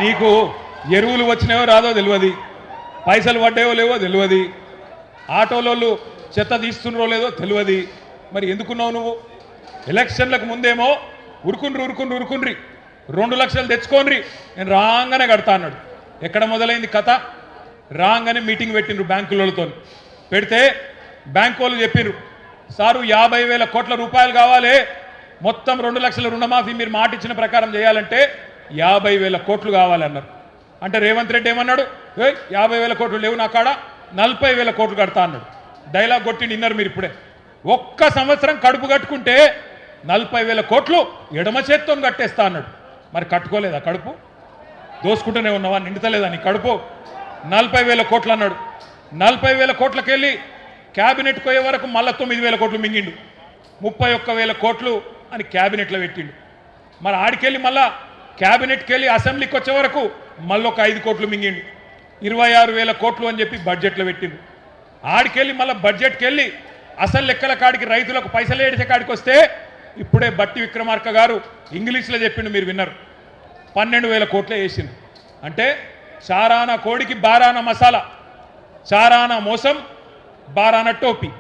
నీకు ఎరువులు వచ్చినాయో రాదో తెలియదు, పైసలు పడ్డాయో లేవో తెలియదు, ఆటోలోళ్ళు చెత్త తీస్తున్నారో లేదో తెలియదు. మరి ఎందుకున్నావు నువ్వు? ఎలక్షన్లకు ముందేమో ఉరుకుండ్రి 2 లక్షలు తెచ్చుకోండి నేను రాగానే కడతా అన్నాడు. ఎక్కడ మొదలైంది కథ? రాగానే మీటింగ్ పెట్టిండ్రు బ్యాంకులతో. పెడితే బ్యాంకు వాళ్ళు చెప్పిర్రు, సారు 50,000 కోట్ల రూపాయలు కావాలి, మొత్తం 2 లక్షల రుణమాఫీ మీరు మాట ఇచ్చిన ప్రకారం చేయాలంటే 50,000 కోట్లు కావాలన్నారు. అంటే రేవంత్ రెడ్డి ఏమన్నాడు, 50,000 కోట్లు లేవు నా కాడ, 40,000 కోట్లు కడతా అన్నాడు. డైలాగ్ కొట్టి నిన్నారు మీరు ఇప్పుడే. ఒక్క సంవత్సరం కడుపు కట్టుకుంటే 40,000 కోట్లు ఎడమ చేత్తో కట్టేస్తా అన్నాడు. మరి కట్టుకోలేదా కడుపు? దోసుకుంటూనే ఉన్నావా? నిండుతలేదా నీ కడుపు? 40,000 కోట్లు అన్నాడు. 40,000 కోట్లకి వెళ్ళి క్యాబినెట్ పోయే వరకు మళ్ళీ 9,000 కోట్లు మింగిండు. 31,000 కోట్లు అని క్యాబినెట్లో పెట్టిండు. మరి ఆడికెళ్ళి మళ్ళా క్యాబినెట్కి వెళ్ళి అసెంబ్లీకి వచ్చే వరకు మళ్ళీ ఒక 5 కోట్లు మింగిండు. 26,000 కోట్లు అని చెప్పి బడ్జెట్లో పెట్టిండు. ఆడికెళ్ళి మళ్ళీ బడ్జెట్కి వెళ్ళి అసలు లెక్కల కాడికి రైతులకు పైసలు ఏడిసే కాడికి వస్తే ఇప్పుడే బట్టి విక్రమార్క గారు ఇంగ్లీష్లో చెప్పిండు, మీరు విన్నారు. 12,000 కోట్లే వేసిండు. అంటే చారాన కోడికి బారాన మసాలా, చారాన మోసం బారాన టోపీ.